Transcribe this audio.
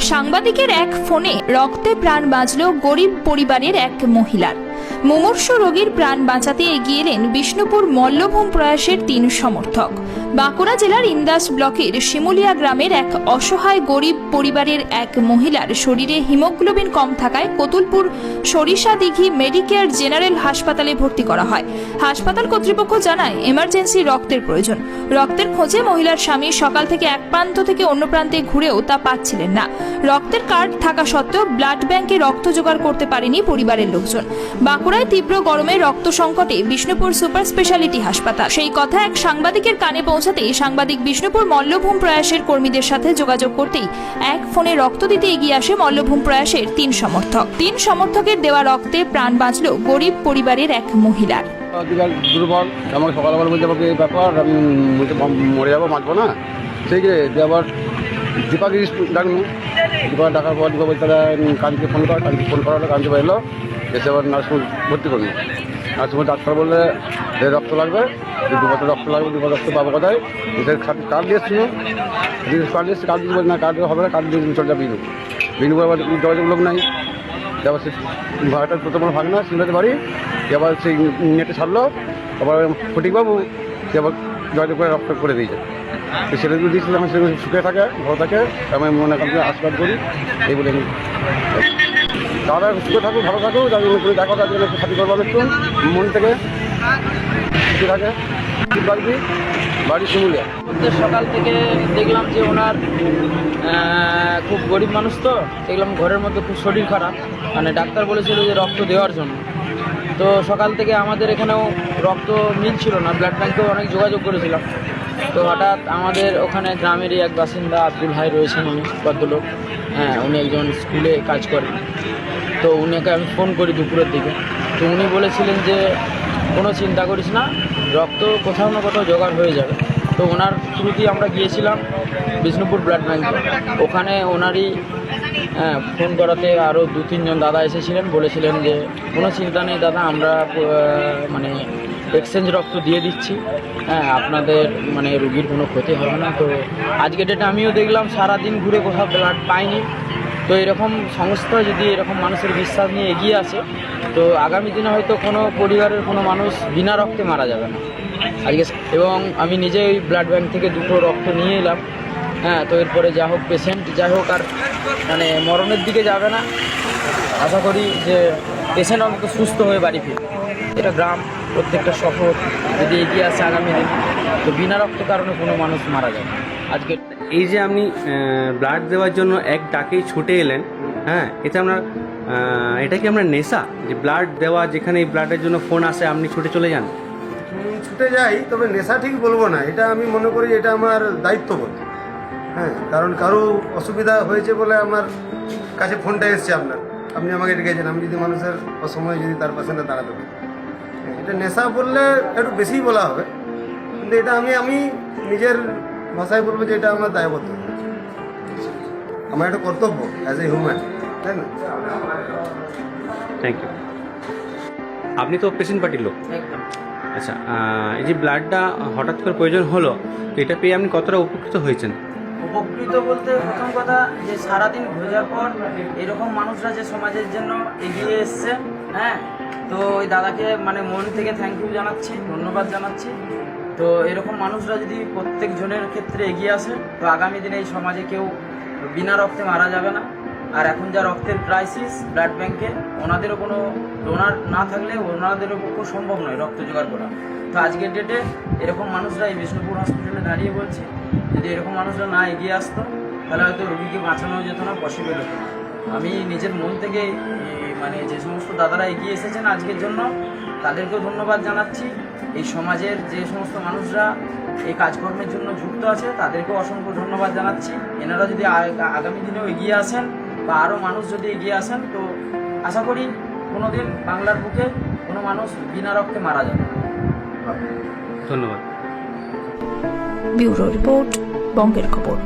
সাংবাদিকের এক ফোনে রক্তে প্রাণ বাঁচল গরিব পরিবারের এক মহিলার। মুমূর্ষ রোগীর প্রাণ বাঁচাতে এগিয়ে এলেন বিষ্ণুপুর মল্লভূম প্রয়াসের 3 সমর্থক। বাঁকুড়া জেলার ইন্দাস ব্লকের শিমুলিয়া গ্রামের এক অসহায় গরিব পরিবারের এক মহিলার শরীরে হিমোগ্লোবিন কম থাকায় কতুলপুর সরিষাদিঘি মেডিকেয়ার জেনারেল হাসপাতালে ভর্তি করা হয়। হাসপাতাল কর্তৃপক্ষ জানায় এমার্জেন্সি রক্তের প্রয়োজন। রক্তের খোঁজে মহিলার স্বামী সকাল থেকে এক প্রান্ত থেকে অন্য প্রান্তে ঘুরেও তা পাচ্ছিলেন না। রক্তের কার্ড থাকা সত্ত্বেও ব্লাড ব্যাংকে রক্ত জোগাড় করতে পারেনি পরিবারের লোকজন। বাঁকুড়ায় তীব্র গরমে রক্ত সংকটে বিষ্ণুপুর সুপার স্পেশালিটি হাসপাতাল। সেই কথা এক সাংবাদিকের কানে পৌঁছাতেই সাংবাদিক বিষ্ণুপুর মল্লভূম প্রয়াসের কর্মীদের সাথে যোগাযোগ করতেই এক ফোনে রক্ত দিতে এগিয়ে আসে মল্লভূম প্রয়াসের 3 সমর্থক। 3 সমর্থকের দেওয়া রক্তে প্রাণ বাঁচল গরিব পরিবারের এক মহিলার। দুর্বল, আমাকে সকালবেলা বলতে আমাকে এই ব্যাপার, আমি মরে যাবো, বাঁচবো না। সেই যে আবার দীপাকে ডাকলো, দীপা ডাকার পর দীপা বলতে কানকে ফোন করা হলো, কানকে এলো, এসে আবার নার্সিং ভর্তি করলো। নার্সিং ডাক্তার বললে রক্ত লাগবে, 2 বছর রক্ত লাগবে, 2 বছর রক্ত পাবো কোথায়? কার্ড দিয়েছিল, কার্ড দিয়েছে, কার্ড দিয়ে বলছে না, কার্ড হবে না, কার্ড দিয়ে চলে যাবে বিনু আবার যোগাযোগ লোক নাই। এবার সে ভাড়াটা প্রথম ভাগ না সিলেতে বাড়ি, এবার সেই নেটে ছাড়লো, আবার ফটিকবাবু সে আবার যোগাযোগ করে রক্ত করে দিয়েছে। ছেলেগুলো দিয়েছিলাম, সেগুলো সুখে থাকে, ভালো থাকে, আমি মনে করি আশীর্বাদ করি এই বলে। দাদা সুখে থাকুক, ভালো থাকুক, দেখো তার জন্য একটু খাতি করবো একটু মন থেকে সুখে থাকে। বাড়ি শিমুলিয়া। সকাল থেকে দেখলাম যে ওনার খুব গরিব মানুষ, তো দেখলাম ঘরের মধ্যে খুব শরীর খারাপ, মানে ডাক্তার বলেছিল যে রক্ত দেওয়ার জন্য। তো সকাল থেকে আমাদের এখানেও রক্ত মিলছিল না, ব্লাড ব্যাঙ্কেও অনেক যোগাযোগ করেছিলাম। তো হঠাৎ আমাদের ওখানে গ্রামেরই এক বাসিন্দা আব্দুল ভাই রয়েছেন, উনি ভদ্রলোক, উনি একজন স্কুলে কাজ করেন। তো উনিকে আমি ফোন করি দুপুরের দিকে। তো উনি বলেছিলেন যে কোনো চিন্তা করিস না, রক্ত কোথাও না কোথাও জোগাড় হয়ে যাবে। তো ওনার থ্রুতেই আমরা গিয়েছিলাম বিষ্ণুপুর ব্লাড ব্যাঙ্কে। ওখানে ওনারই ফোন করাতে আরও 2-3 জন দাদা এসেছিলেন, বলেছিলেন যে কোনো চিন্তা নেই দাদা, আমরা মানে এক্সচেঞ্জ রক্ত দিয়ে দিচ্ছি, আপনাদের মানে রুগীর কোনো ক্ষতি হবে না। তো আজকে ডেটে আমিও দেখলাম সারাদিন ঘুরে কোথাও ব্লাড পাইনি। তো এরকম সংস্থা যদি এরকম মানুষের বিশ্বাস নিয়ে এগিয়ে আসে, তো আগামী দিনে হয়তো কোনো পরিবারের কোনো মানুষ বিনা রক্তে মারা যাবে না আজকে। এবং আমি নিজে ওই ব্লাড ব্যাঙ্ক থেকে 2টো রক্ত নিয়ে এলাম। তো এরপরে যা হোক, পেশেন্ট যাই হোক আর মানে মরণের দিকে যাবে না। আশা করি যে পেশেন্ট অন্তত সুস্থ হয়ে বাড়ি ফিরবে। এটা গ্রাম, প্রত্যেকটা শহর যদি এগিয়ে আসে আগামী দিনে, তো বিনা রক্ত কারণে কোনো মানুষ মারা যাবে। আজকে এই যে আপনি ব্লাড দেওয়ার জন্য এক ডাকেই ছুটে এলেন, এতে আপনার এটা কি আপনার নেশা যে ব্লাড দেওয়া, যেখানে এই ব্লাডের জন্য ফোন আসে আপনি ছুটে চলে যান? ছুটে যাই, তবে নেশা ঠিক বলবো না, এটা আমি মনে করি এটা আমার দায়িত্ববোধ। কারণ কারো অসুবিধা হয়েছে বলে আমার কাছে ফোনটা এসছে, আপনি আমাকে ডেকেছেন, আমি যদি মানুষের অসময়ে যদি তার পাশে না দাঁড়াতে পারি, এটা নেশা বললে একটু বেশিই বলা হবে, কিন্তু এটা আমি নিজের ভাষায় বলবো যে এটা আমার দায়বদ্ধ, আমার একটা কর্তব্য অ্যাজ এ হিউম্যান, তাই না? Thank you. আপনি তো পেশেন্ট পার্টির লোক। একদম। আচ্ছা, এই যে ব্লাডটা হঠাৎ করে প্রয়োজন হলো, তো এটা পেয়ে আপনি কতটা উপকৃত হয়েছেন? উপকৃত বলতে প্রথম কথা যে সারাদিন ঘোরার পর এরকম মানুষরা যে সমাজের জন্য এগিয়ে এসছে, তো ওই দাদাকে মানে মন থেকে থ্যাংক ইউ জানাচ্ছি, ধন্যবাদ জানাচ্ছি। তো এরকম মানুষরা যদি প্রত্যেক জনের ক্ষেত্রে এগিয়ে আসে, তো আগামী দিনে এই সমাজে কেউ বিনা রক্তে মারা যাবে না। আর এখন যা রক্তের ক্রাইসিস ব্লাড ব্যাঙ্কে, ওনাদেরও কোনো ডোনার না থাকলে ওনাদেরও পক্ষে সম্ভব নয় রক্ত জোগাড় করা। তো আজকের ডেটে এরকম মানুষরা এই বিষ্ণুপুর হসপিটালে দাঁড়িয়ে বলছে, যদি এরকম মানুষরা না এগিয়ে আসতো তাহলে হয়তো রোগীকে বাঁচানো যেত না, পসিবল হতো। আমি নিজের মন থেকে মানে যে সমস্ত দাদারা এগিয়ে এসেছেন আজকের জন্য, তাদেরকেও ধন্যবাদ জানাচ্ছি। এই সমাজের যে সমস্ত মানুষরা এই কাজকর্মের জন্য যুক্ত আছে, তাদেরকেও অসংখ্য ধন্যবাদ জানাচ্ছি। এনারা যদি আগামী দিনেও এগিয়ে আসেন বা আরও মানুষ যদি এগিয়ে আসেন, তো আশা করি কোনোদিন বাংলার বুকে কোনো মানুষ বিনা রক্তে মারা যাবে না। ধন্যবাদ। ব্যুরো রিপোর্ট, বঙ্গের খবর।